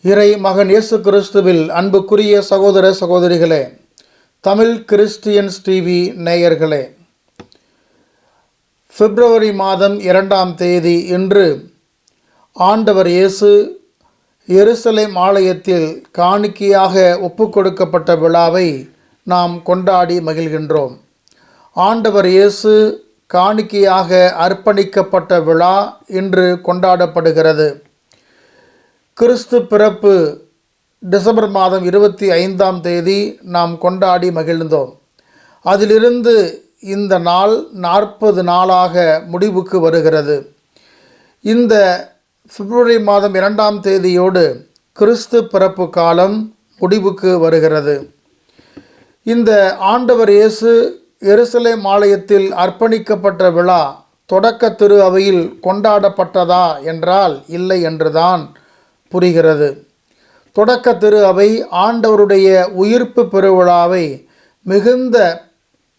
இறை மகன் இயேசு கிறிஸ்துவில் அன்புக்குரிய சகோதர சகோதரிகளே, தமிழ் கிறிஸ்டியன்ஸ் டிவி நேயர்களே, பிப்ரவரி மாதம் 2ஆம் தேதி இன்று ஆண்டவர் இயேசு எருசலேம் ஆலயத்தில் காணிக்கையாக ஒப்புக்கொடுக்கப்பட்ட விழாவை நாம் கொண்டாடி மகிழ்கின்றோம். ஆண்டவர் இயேசு காணிக்கையாக அர்ப்பணிக்கப்பட்ட விழா இன்று கொண்டாடப்படுகிறது. கிறிஸ்து பிறப்பு டிசம்பர் மாதம் 25ஆம் தேதி நாம் கொண்டாடி மகிழ்ந்தோம். அதிலிருந்து இந்த நாள் 40 நாளாக முடிவுக்கு வருகிறது. இந்த பிப்ரவரி மாதம் 2ஆம் தேதியோடு கிறிஸ்து பிறப்பு காலம் முடிவுக்கு வருகிறது. இந்த ஆண்டவர் இயேசு எருசலேம் ஆலயத்தில் அர்ப்பணிக்கப்பட்ட விழா தொடக்க திரு அவையில் கொண்டாடப்பட்டதா என்றால் இல்லை என்றுதான் புரிகிறது. தொடக்க திரு அவை ஆண்டவருடைய உயிர்ப்பு பெருவிழாவை மிகுந்த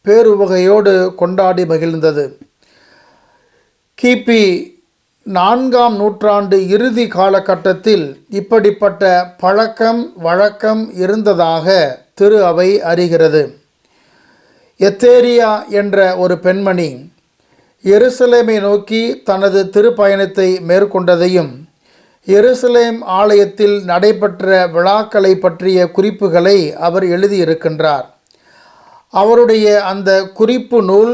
பேருவகையோடு கொண்டாடி மகிழ்ந்தது. கிபி 4ஆம் நூற்றாண்டு இறுதி காலகட்டத்தில் இப்படிப்பட்ட பழக்கம் வழக்கம் இருந்ததாக திரு அவை அறிகிறது. எத்தேரியா என்ற ஒரு பெண்மணி எருசலேமை நோக்கி தனது திருப்பயணத்தை மேற்கொண்டதையும் எருசலேம் ஆலயத்தில் நடைபெற்ற விழாக்களை பற்றிய குறிப்புகளை அவர் எழுதியிருக்கின்றார். அவருடைய அந்த குறிப்பு நூல்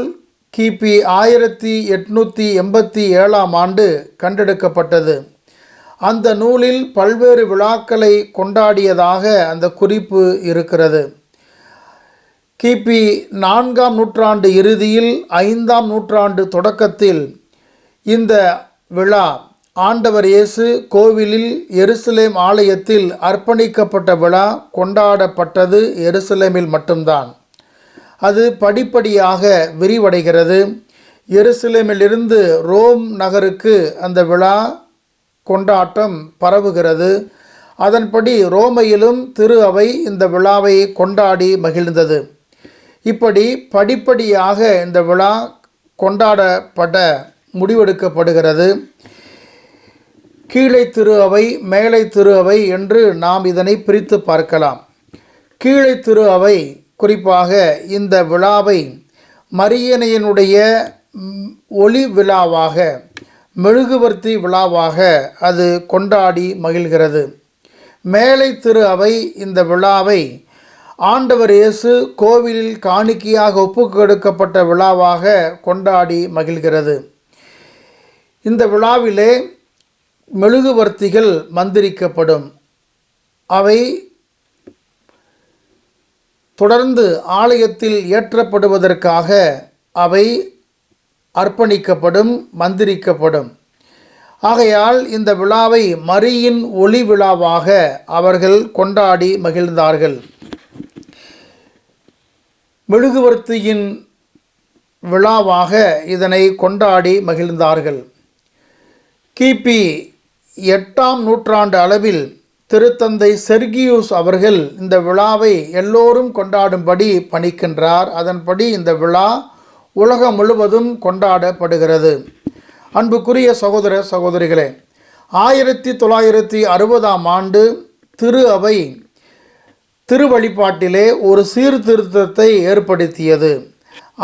கிபி 1887ஆம் ஆண்டு கண்டெடுக்கப்பட்டது. அந்த நூலில் பல்வேறு விழாக்களை கொண்டாடியதாக அந்த குறிப்பு இருக்கிறது. கிபி 4ஆம் நூற்றாண்டு இறுதியில் 5ஆம் நூற்றாண்டு தொடக்கத்தில் இந்த விழா ஆண்டவர் இயேசு கோவிலில் எருசலேம் ஆலயத்தில் அர்ப்பணிக்கப்பட்ட விழா கொண்டாடப்பட்டது எருசலேமில் மட்டும்தான். அது படிப்படியாக விரிவடைகிறது. எருசலேமிலிருந்து ரோம் நகருக்கு அந்த விழா கொண்டாட்டம் பரவுகிறது. அதன்படி ரோமையிலும் திரு அவை இந்த விழாவை கொண்டாடி மகிழ்ந்தது. இப்படி படிப்படியாக இந்த விழா கொண்டாடப்பட முடிவெடுக்கப்படுகிறது. கீழே திரு அவை, மேலை திரு அவை என்று நாம் இதனை பிரித்து பார்க்கலாம். கீழே திரு அவை குறிப்பாக இந்த விழாவை மரியன்னையினுடைய ஒளி விழாவாக, மெழுகுவர்த்தி விழாவாக அது கொண்டாடி மகிழ்கிறது. மேலை திரு அவை இந்த விழாவை ஆண்டவர் இயேசு கோவிலில் காணிக்கையாக ஒப்புக்கொடுக்கப்பட்ட விழாவாக கொண்டாடி மகிழ்கிறது. இந்த விழாவிலே மெழுகுவர்த்திகள் மந்திரிக்கப்படும். அவை தொடர்ந்து ஆலயத்தில் ஏற்றப்படுவதற்காக அவை அர்ப்பணிக்கப்படும், மந்திரிக்கப்படும். ஆகையால் இந்த விழாவை மரியின் ஒளி விழாவாக அவர்கள் கொண்டாடி மகிழ்ந்தார்கள். மெழுகுவர்த்தியின் விழாவாக இதனை கொண்டாடி மகிழ்ந்தார்கள். கிபி 8ஆம் நூற்றாண்டு அளவில் திருத்தந்தை செர்கியூஸ் அவர்கள் இந்த விழாவை எல்லோரும் கொண்டாடும்படி பணிக்கின்றார். அதன்படி இந்த விழா உலகம் முழுவதும் கொண்டாடப்படுகிறது. அன்புக்குரிய சகோதர சகோதரிகளே, 1960ஆம் ஆண்டு திரு அவை திருவழிபாட்டிலே ஒரு சீர்திருத்தத்தை ஏற்படுத்தியது.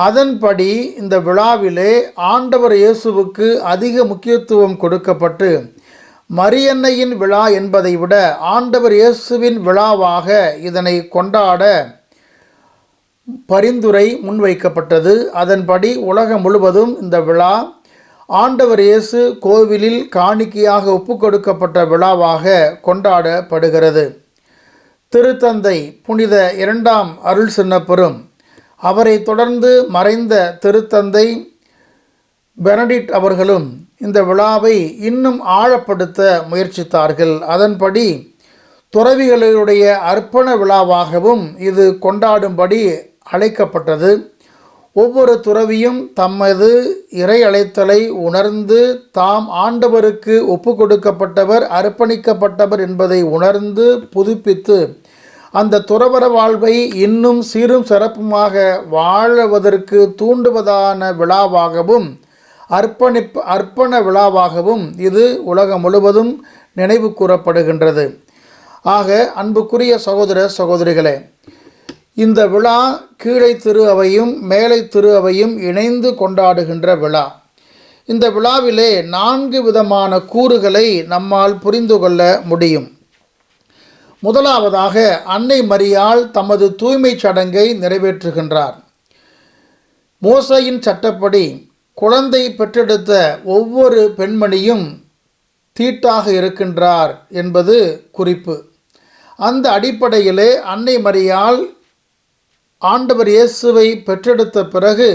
அதன்படி இந்த விழாவிலே ஆண்டவர் இயேசுவுக்கு அதிக முக்கியத்துவம் கொடுக்கப்பட்டு மரியன்னையின் விழா என்பதை விட ஆண்டவர் இயேசுவின் விழாவாக இதனை கொண்டாட பரிந்துரை முன்வைக்கப்பட்டது. அதன்படி உலகம் முழுவதும் இந்த விழா ஆண்டவர் இயேசு கோவிலில் காணிக்கையாக ஒப்புக்கொடுக்கப்பட்ட விழாவாக கொண்டாடப்படுகிறது. திருத்தந்தை புனித 2ஆம் அருள் சின்னப்பெரும், அவரை தொடர்ந்து மறைந்த திருத்தந்தை பெனடிக்ட் அவர்களும் இந்த விழாவை இன்னும் ஆழப்படுத்த முயற்சித்தார்கள். அதன்படி துறவிகளுடைய அர்ப்பண விழாவாகவும் இது கொண்டாடும்படி அழைக்கப்பட்டது. ஒவ்வொரு துறவியும் தமது இறை அழைத்தலை உணர்ந்து தாம் ஆண்டவருக்கு ஒப்புக்கொடுக்கப்பட்டவர், அர்ப்பணிக்கப்பட்டவர் என்பதை உணர்ந்து புதுப்பித்து அந்த துறவற வாழ்வை இன்னும் சீரும் சிறப்புமாக வாழுவதற்கு தூண்டுவதான விழாவாகவும் அர்ப்பண விழாவாகவும் இது உலகம் முழுவதும் நினைவு கூறப்படுகின்றது. ஆக அன்புக்குரிய சகோதர சகோதரிகளே, இந்த விழா கீழை திரு அவையும் மேலை திரு அவையும் இணைந்து கொண்டாடுகின்ற விழா. இந்த விழாவிலே 4 விதமான கூறுகளை நம்மால் புரிந்து கொள்ள முடியும். முதலாவதாக, அன்னை மரியாள் தமது தூய்மை சடங்கை நிறைவேற்றுகின்றார். மோசேயின் சட்டப்படி குழந்தை பெற்றெடுத்த ஒவ்வொரு பெண்மணியும் தீட்டாக இருக்கின்றார் என்பது குறிப்பு. அந்த அடிப்படையிலே அன்னை மரியாள் ஆண்டவர் இயேசுவை பெற்றெடுத்த பிறகு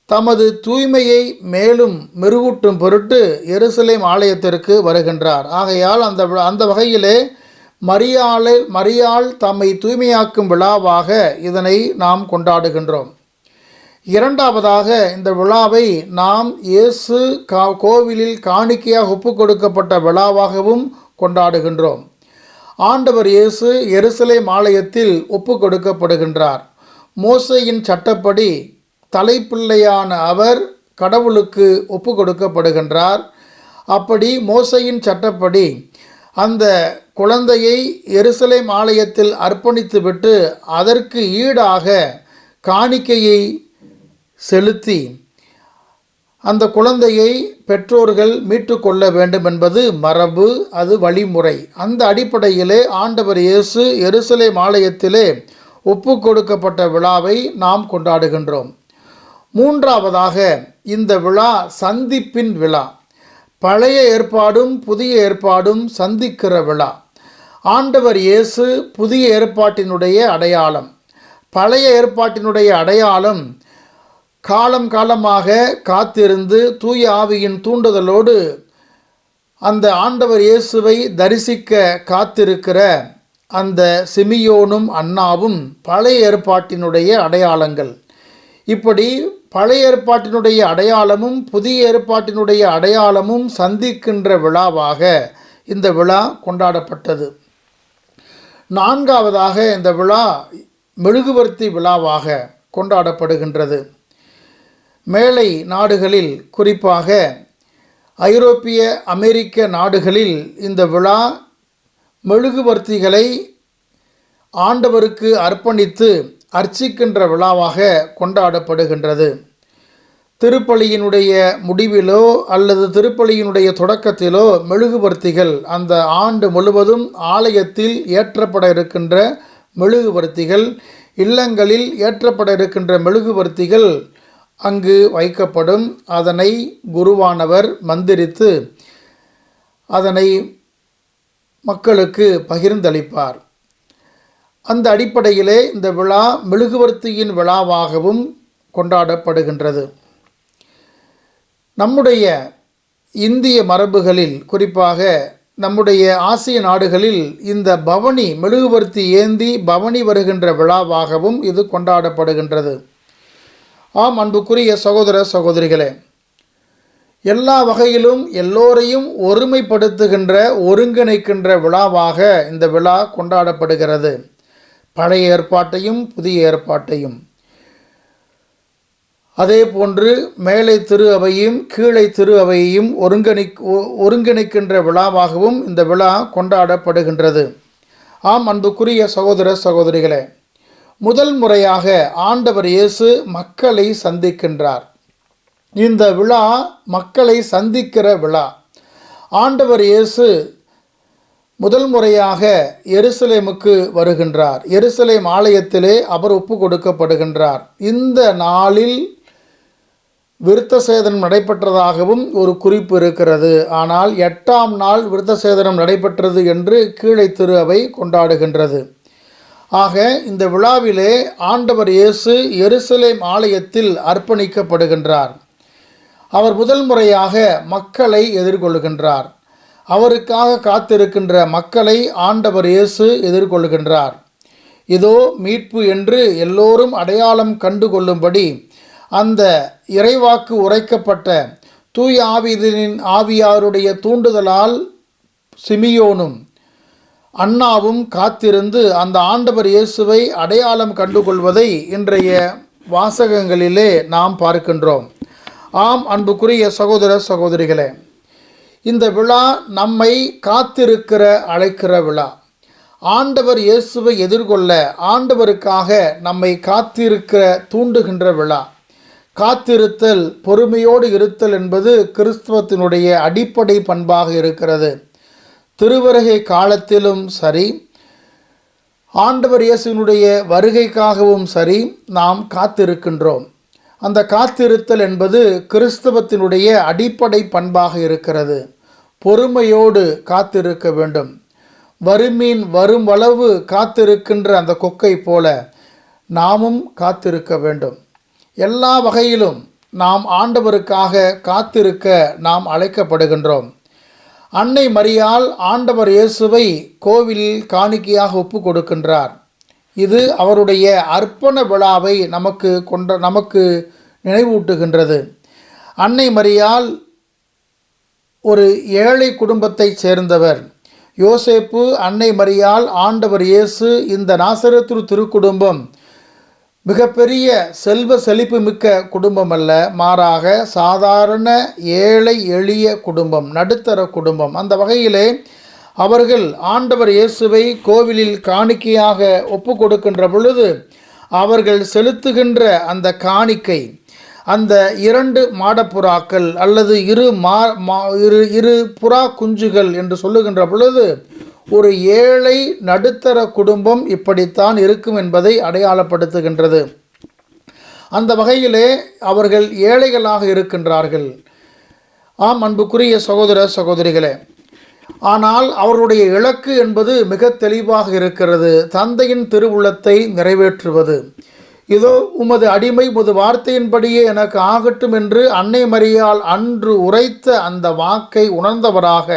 தமது தூய்மையை மேலும் மெருகூட்டும் பொருட்டு எருசலேம் ஆலயத்திற்கு வருகின்றார். ஆகையால் அந்த வகையிலே மரியாள் தம்மை தூய்மையாக்கும் விழாவாக இதனை நாம் கொண்டாடுகின்றோம். இரண்டாவதாக, இந்த விழாவை நாம் இயேசு கோவிலில் காணிக்கையாக ஒப்பு கொடுக்கப்பட்ட விழாவாகவும் கொண்டாடுகின்றோம். ஆண்டவர் இயேசு எருசலேம் ஆலயத்தில் ஒப்பு கொடுக்கப்படுகின்றார். மோசேயின் சட்டப்படி தலைப்பிள்ளையான அவர் கடவுளுக்கு ஒப்பு கொடுக்கப்படுகின்றார். அப்படி மோசேயின் சட்டப்படி அந்த குழந்தையை எருசலேம் ஆலயத்தில் அர்ப்பணித்துவிட்டு அதற்கு ஈடாக காணிக்கையை செலுத்தி அந்த குழந்தையை பெற்றோர்கள் மீட்டு கொள்ள வேண்டும் என்பது மரபு, அது வழிமுறை. அந்த அடிப்படையிலே ஆண்டவர் இயேசு எருசலேம் ஆலயத்திலே ஒப்பு கொடுக்கப்பட்ட விழாவை நாம் கொண்டாடுகின்றோம். மூன்றாவதாக, இந்த விழா சந்திப்பின் விழா. பழைய ஏற்பாடும் புதிய ஏற்பாடும் சந்திக்கிற விழா. ஆண்டவர் இயேசு புதிய ஏற்பாட்டினுடைய அடையாளம். பழைய ஏற்பாட்டினுடைய அடையாளம் காலம் காலமாக காத்திருந்து தூய ஆவியின் தூண்டுதலோடு அந்த ஆண்டவர் இயேசுவை தரிசிக்க காத்திருக்கிற அந்த சிமியோனும் அன்னாவும் பழைய ஏற்பாட்டினுடைய அடையாளங்கள். இப்படி பழைய ஏற்பாட்டினுடைய அடையாளமும் புதிய ஏற்பாட்டினுடைய அடையாளமும் சந்திக்கின்ற விழாவாக இந்த விழா கொண்டாடப்பட்டது. நான்காவதாக, இந்த விழா மெழுகுவர்த்தி விழாவாக கொண்டாடப்படுகின்றது. மேலை நாடுகளில், குறிப்பாக ஐரோப்பிய அமெரிக்க நாடுகளில் இந்த விழா மெழுகுவர்த்திகளை ஆண்டவருக்கு அர்ப்பணித்து அர்ச்சிக்கின்ற விழாவாக கொண்டாடப்படுகின்றது. திருப்பலியினுடைய முடிவிலோ அல்லது திருப்பலியினுடைய தொடக்கத்திலோ மெழுகுவர்த்திகள் அந்த ஆண்டு முழுவதும் ஆலயத்தில் ஏற்றப்பட இருக்கின்ற மெழுகுவர்த்திகள், இல்லங்களில் ஏற்றப்பட இருக்கின்ற மெழுகுவர்த்திகள் அங்கு வைக்கப்படும். அதனை குருவானவர் மந்திரித்து அதனை மக்களுக்கு பகிர்ந்தளிப்பார். அந்த அடிப்படையிலே இந்த விழா மெழுகுவர்த்தியின் விழாவாகவும் கொண்டாடப்படுகின்றது. நம்முடைய இந்திய மரபுகளில், குறிப்பாக நம்முடைய ஆசிய நாடுகளில் இந்த பவனி, மெழுகுவர்த்தி ஏந்தி பவனி வருகின்ற விழாவாகவும் இது கொண்டாடப்படுகின்றது. ஆம் அன்புக்குரிய சகோதர சகோதரிகளே, எல்லா வகையிலும் எல்லோரையும் ஒருமைப்படுத்துகின்ற ஒருங்கிணைக்கின்ற விழாவாக இந்த விழா கொண்டாடப்படுகிறது. பழைய ஏற்பாட்டையும் புதிய ஏற்பாட்டையும், அதே போன்று மேலை திரு அவையும் கீழை திரு அவையையும் ஒருங்கிணைக்கின்ற விழாவாகவும் இந்த விழா கொண்டாடப்படுகின்றது. ஆம் அன்புக்குரிய சகோதர சகோதரிகளே, முதல் முறையாக ஆண்டவர் இயேசு மக்களை சந்திக்கின்றார். இந்த விழா மக்களை சந்திக்கிற விழா. ஆண்டவர் இயேசு முதல் முறையாக எருசலேமுக்கு வருகின்றார். எருசலேம் ஆலயத்திலே அவர் ஒப்பு கொடுக்கப்படுகின்றார். இந்த நாளில் விருத்த சேதனம் நடைபெற்றதாகவும் ஒரு குறிப்பு இருக்கிறது. ஆனால் 8ஆம் நாள் விருத்த சேதனம் நடைபெற்றது என்று கீழை திரு அவை கொண்டாடுகின்றது. ஆக இந்த விழாவிலே ஆண்டவர் இயேசு எருசலேம் ஆலயத்தில் அர்ப்பணிக்கப்படுகின்றார். அவர் முதல் முறையாக மக்களை எதிர்கொள்கின்றார். அவருக்காக காத்திருக்கின்ற மக்களை ஆண்டவர் இயேசு எதிர்கொள்கின்றார். இதோ மீட்பு என்று எல்லோரும் அடையாளம் கண்டு கொள்ளும்படி அந்த இறைவாக்கு உரைக்கப்பட்ட தூய ஆவியாருடைய தூண்டுதலால் சிமியோனும் அன்னாவும் காத்திருந்து அந்த ஆண்டவர் இயேசுவை அடையாளம் கண்டுகொள்வதை இன்றைய வாசகங்களிலே நாம் பார்க்கின்றோம். ஆம் அன்புக்குரிய சகோதர சகோதரிகளே, இந்த விழா நம்மை காத்திருக்கிற அழைக்கிற விழா. ஆண்டவர் இயேசுவை எதிர்கொள்ள ஆண்டவருக்காக நம்மை காத்திருக்க தூண்டுகின்ற விழா. காத்திருத்தல், பொறுமையோடு இருத்தல் என்பது கிறிஸ்துவத்தினுடைய அடிப்படை பண்பாக இருக்கிறது. திருவருகை காலத்திலும் சரி, ஆண்டவர் இயேசுவினுடைய வருகைக்காகவும் சரி நாம் காத்திருக்கின்றோம். அந்த காத்திருத்தல் என்பது கிறிஸ்தவத்தினுடைய அடிப்படை பண்பாக இருக்கிறது. பொறுமையோடு காத்திருக்க வேண்டும். வறுமீன் வருமளவு காத்திருக்கின்ற அந்த கொக்கை போல நாமும் காத்திருக்க வேண்டும். எல்லா வகையிலும் நாம் ஆண்டவருக்காக காத்திருக்க நாம் அழைக்கப்படுகின்றோம். அன்னை மரியாள் ஆண்டவர் இயேசுவை கோவிலில் காணிக்கையாக ஒப்பு கொடுக்கின்றார். இது அவருடைய அர்ப்பண விழாவை நமக்கு நினைவூட்டுகின்றது. அன்னை மரியாள் ஒரு ஏழை குடும்பத்தைச் சேர்ந்தவர். யோசேப்பு, அன்னை மரியாள், ஆண்டவர் இயேசு, இந்த நாசரேத்து திருக்குடும்பம் மிகப்பெரிய செல்வ செழிப்பு மிக்க குடும்பம் அல்ல, மாறாக சாதாரண ஏழை எளிய குடும்பம், நடுத்தர குடும்பம். அந்த வகையிலே அவர்கள் ஆண்டவர் இயேசுவை கோவிலில் காணிக்கையாக ஒப்பு கொடுக்கின்ற பொழுது அவர்கள் செலுத்துகின்ற அந்த காணிக்கை, அந்த 2 மாடப்புறாக்கள் அல்லது இரு புறா குஞ்சுகள் என்று சொல்லுகின்ற பொழுது ஒரு ஏழை நடுத்தர குடும்பம் இப்படித்தான் இருக்கும் என்பதை அடையாளப்படுத்துகின்றது. அந்த வகையிலே அவர்கள் ஏழைகளாக இருக்கின்றார்கள். ஆம், அன்புக்குரிய சகோதர சகோதரிகளே, ஆனால் அவருடைய இலக்கு என்பது மிக தெளிவாக இருக்கிறது. தந்தையின் திருவுள்ளத்தை நிறைவேற்றுவது. இதோ உமது அடிமை உமது வார்த்தையின்படியே எனக்கு ஆகட்டும் என்று அன்னை மரியாள் அன்று உரைத்த அந்த வாக்கை உணர்ந்தவராக,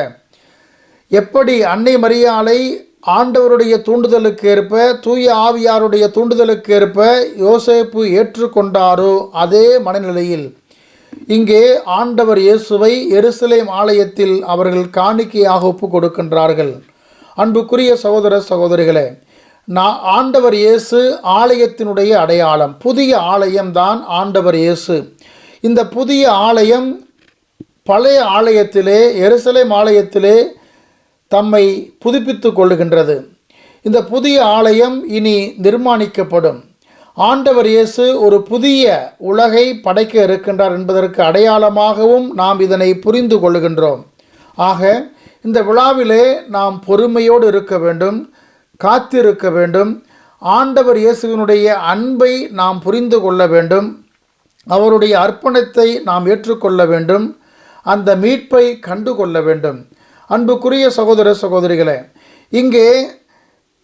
எப்படி அன்னை மரியாளை ஆண்டவருடைய தூண்டுதலுக்கு ஏற்ப, தூய ஆவியாருடைய தூண்டுதலுக்கு ஏற்ப யோசேப்பு ஏற்றுக்கொண்டாரோ அதே மனநிலையில் இங்கே ஆண்டவர் இயேசுவை எருசலேம் ஆலயத்தில் அவர்கள் காணிக்கையாக ஒப்பு கொடுக்கின்றார்கள். அன்புக்குரிய சகோதர சகோதரிகளே, ஆண்டவர் இயேசு ஆலயத்தினுடைய அடையாளம். புதிய ஆலயம்தான் ஆண்டவர் இயேசு. இந்த புதிய ஆலயம் பழைய ஆலயத்திலே, எருசலேம் ஆலயத்திலே தம்மை புதுப்பித்து கொள்ளுகின்றது. இந்த புதிய ஆலயம் இனி நிர்மாணிக்கப்படும். ஆண்டவர் இயேசு ஒரு புதிய உலகை படைக்க இருக்கின்றார் என்பதற்கு அடையாளமாகவும் நாம் இதனை புரிந்து கொள்ளுகின்றோம். ஆக இந்த விழாவிலே நாம் பொறுமையோடு இருக்க வேண்டும், காத்திருக்க வேண்டும். ஆண்டவர் இயேசுவினுடைய அன்பை நாம் புரிந்து கொள்ள வேண்டும். அவருடைய அர்ப்பணத்தை நாம் ஏற்றுக்கொள்ள வேண்டும். அந்த மீட்பை கண்டு கொள்ள வேண்டும். அன்புக்குரிய சகோதர சகோதரிகளே, இங்கே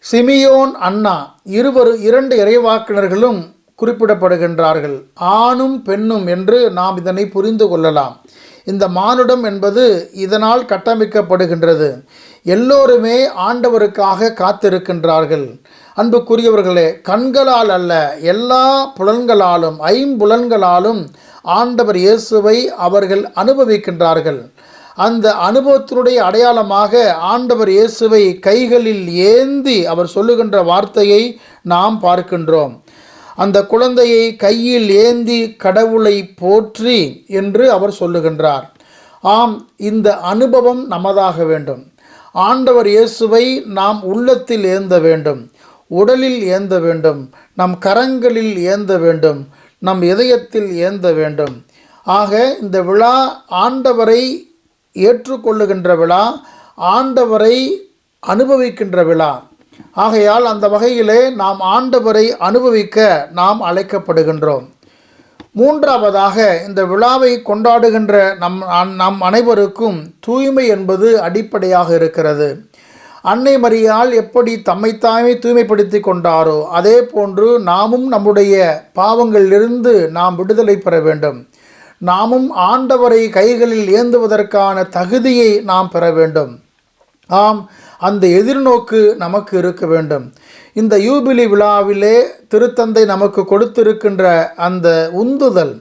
சிமியோன், அன்னா 2 இறைவாக்கினர்களும் குறிப்பிடப்படுகின்றார்கள். ஆணும் பெண்ணும் என்று நாம் இதனை புரிந்து கொள்ளலாம். இந்த மானுடம் என்பது இதனால் கட்டமைக்கப்படுகின்றது. எல்லோருமே ஆண்டவருக்காக காத்திருக்கின்றார்கள். அன்புக்குரியவர்களே, கண்களால் அல்ல, எல்லா புலன்களாலும், 5 புலன்களாலும் ஆண்டவர் இயேசுவை அவர்கள் அனுபவிக்கின்றார்கள். அந்த அனுபவத்தினுடைய அடையாளமாக ஆண்டவர் இயேசுவை கைகளில் ஏந்தி அவர் சொல்லுகின்ற வார்த்தையை நாம் பார்க்கின்றோம். அந்த குழந்தையை கையில் ஏந்தி கடவுளை போற்றி என்று அவர் சொல்லுகின்றார். ஆம், இந்த அனுபவம் நமதாக வேண்டும். ஆண்டவர் இயேசுவை நாம் உள்ளத்தில் ஏந்த வேண்டும், உடலில் ஏந்த வேண்டும், நம் கரங்களில் ஏந்த வேண்டும், நம் இதயத்தில் ஏந்த வேண்டும். ஆக இந்த விழா ஆண்டவரை ஏற்றுக்கொள்ளுகின்ற விழா, ஆண்டவரை அனுபவிக்கின்ற விழா. ஆகையால் அந்த வகையிலே நாம் ஆண்டவரை அனுபவிக்க நாம் அழைக்கப்படுகின்றோம். 3வதாக இந்த விழாவை கொண்டாடுகின்ற நம் அனைவருக்கும் தூய்மை என்பது அடிப்படையாக இருக்கிறது. அன்னை மரியாள் எப்படி தம்மைத்தாமே தூய்மைப்படுத்தி கொண்டாரோ அதே போன்று நாமும் நம்முடைய பாவங்களிலிருந்து நாம் விடுதலை பெற வேண்டும். நாமும் ஆண்டவரை கைகளில் ஏந்துவதற்கான தகுதியை நாம் பெற வேண்டும். ஆம், அந்த எதிர்நோக்கு நமக்கு இருக்க வேண்டும். இந்த யூபிலி விழாவிலே திருத்தந்தை நமக்கு கொடுத்திருக்கின்ற அந்த உந்துதல்,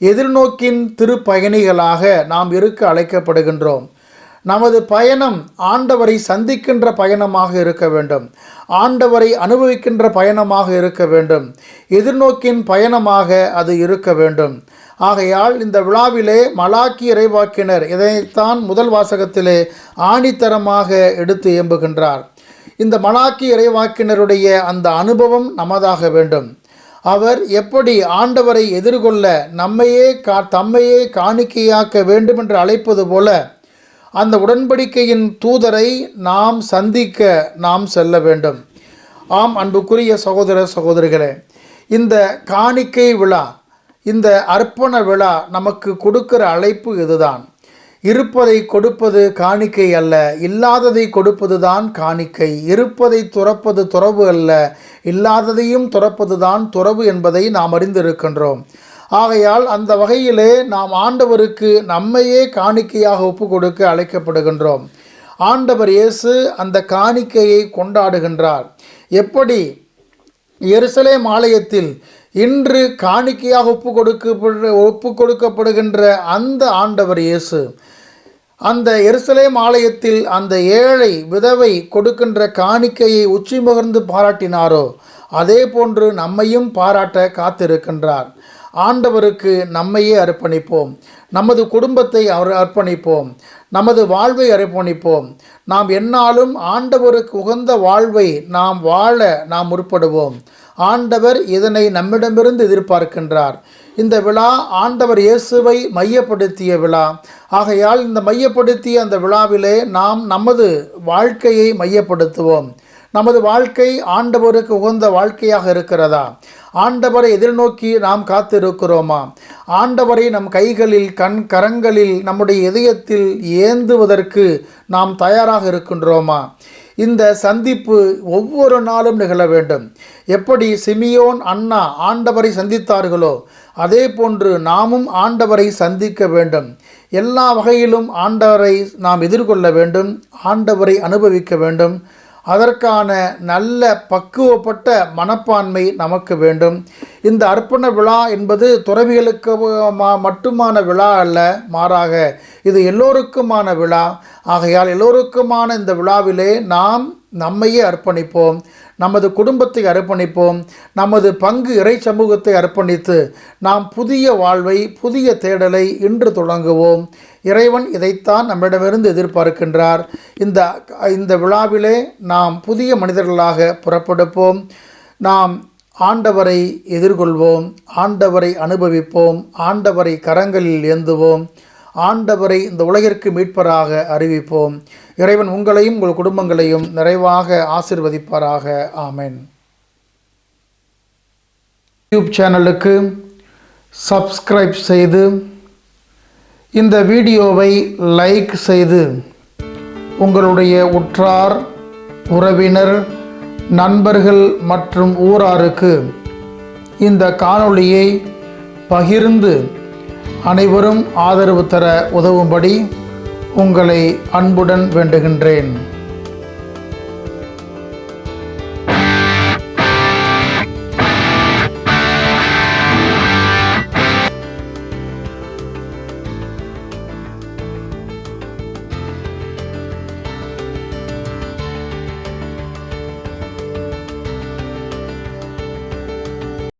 எதிர்நோக்கின் திருப்பயணிகளாக நாம் இருக்க அழைக்கப்படுகின்றோம். நமது பயணம் ஆண்டவரை சந்திக்கின்ற பயணமாக இருக்க வேண்டும். ஆண்டவரை அனுபவிக்கின்ற பயணமாக இருக்க வேண்டும். எதிர்நோக்கின் பயணமாக அது இருக்க வேண்டும். ஆகையால் இந்த விழாவிலே மலாக்கி இறைவாக்கினர் இதைத்தான் முதல் வாசகத்திலே ஆணித்தரமாக எடுத்து இயம்புகின்றார். இந்த மலாக்கி இறைவாக்கினருடைய அந்த அனுபவம் நமதாக வேண்டும். அவர் எப்படி ஆண்டவரை எதிர்கொள்ள தம்மையே காணிக்கையாக்க வேண்டும் என்று அழைப்பது போல அந்த உடன்படிக்கையின் தூதரை நாம் சந்திக்க நாம் செல்ல வேண்டும். ஆம், அன்புக்குரிய சகோதர சகோதரிகளே, இந்த காணிக்கை விழா, இந்த அர்ப்பண விழா நமக்கு கொடுக்கிற அழைப்பு இதுதான். இருப்பதை கொடுப்பது காணிக்கை அல்ல, இல்லாததை கொடுப்பது தான் காணிக்கை. இருப்பதை துறப்பது துறவு அல்ல, இல்லாததையும் துறப்பது தான் துறவு என்பதை நாம் அறிந்திருக்கின்றோம். ஆகையால் அந்த வகையிலே நாம் ஆண்டவருக்கு நம்மையே காணிக்கையாக ஒப்பு கொடுக்க அழைக்கப்படுகின்றோம். ஆண்டவர் இயேசு அந்த காணிக்கையை கொண்டாடுகின்றார். எப்படி எருசலேம் ஆலயத்தில் இன்று காணிக்கையாக ஒப்பு கொடுக்கப்படுகின்ற அந்த ஆண்டவர் இயேசு அந்த எருசலேம் ஆலயத்தில் அந்த ஏழை விதவை கொடுக்கின்ற காணிக்கையை உச்சி முகர்ந்து பாராட்டினாரோ அதே போன்று நம்மையும் பாராட்ட காத்திருக்கின்றார். ஆண்டவருக்கு நம்மையே அர்ப்பணிப்போம், நமது குடும்பத்தை அர்ப்பணிப்போம், நமது வாழ்வை அர்ப்பணிப்போம். நாம் எந்நாளும் ஆண்டவருக்கு உகந்த வாழ்வை நாம் வாழ நாம் முற்படுவோம். ஆண்டவர் இதனை நம்மிடமிருந்து எதிர்பார்க்கின்றார். இந்த விழா ஆண்டவர் இயேசுவை மையப்படுத்திய விழா. ஆகையால் இந்த மையப்படுத்திய அந்த விழாவிலே நாம் நமது வாழ்க்கையை மையப்படுத்துவோம். நமது வாழ்க்கை ஆண்டவருக்கு உகந்த வாழ்க்கையாக இருக்கிறதா? ஆண்டவரை எதிர்நோக்கி நாம் காத்திருக்கிறோமா? ஆண்டவரை நம் கைகளில் கரங்களில் நம்முடைய இதயத்தில் ஏந்துவதற்கு நாம் தயாராக இருக்கின்றோமா? இந்த சந்திப்பு ஒவ்வொரு நாளும் நிகழ வேண்டும். எப்படி சிமியோன் அன்னா ஆண்டவரை சந்தித்தார்களோ அதே போன்று நாமும் ஆண்டவரை சந்திக்க வேண்டும். எல்லா வகையிலும் ஆண்டவரை நாம் எதிர்கொள்ள வேண்டும், ஆண்டவரை அனுபவிக்க வேண்டும். அதற்கான நல்ல பக்குவப்பட்ட மனப்பான்மை நமக்கு வேண்டும். இந்த அர்ப்பண விழா என்பது துறவிகளுக்கு மட்டுமான விழா அல்ல, மாறாக இது எல்லோருக்குமான விழா. ஆகையால் எல்லோருக்குமான இந்த விழாவிலே நாம் நம்மையே அர்ப்பணிப்போம், நமது குடும்பத்தை அர்ப்பணிப்போம், நமது பங்கு இறை சமூகத்தை அர்ப்பணித்து நாம் புதிய வாழ்வை, புதிய தேடலை இன்று தொடங்குவோம். இறைவன் இதைத்தான் நம்மிடமிருந்து எதிர்பார்க்கின்றார். இந்த விழாவிலே நாம் புதிய மனிதர்களாக புறப்படுப்போம். நாம் ஆண்டவரை எதிர்கொள்வோம், ஆண்டவரை அனுபவிப்போம், ஆண்டவரை கரங்களில் ஏந்துவோம், ஆண்டவரை இந்த உலகிற்கு மீட்பராக அறிவிப்போம். இறைவன் உங்களையும் உங்கள் குடும்பங்களையும் நிறைவாக ஆசீர்வதிப்பாராக. ஆமென். யூடியூப் சேனலுக்கு சப்ஸ்கிரைப் செய்து இந்த வீடியோவை லைக் செய்து உங்களுடைய உற்றார், உறவினர், நண்பர்கள் மற்றும் ஊராருக்கு இந்த காணொளியை பகிர்ந்து அனைவரும் ஆதரவு தர உதவும்படி உங்களை அன்புடன் வேண்டுகின்றேன்.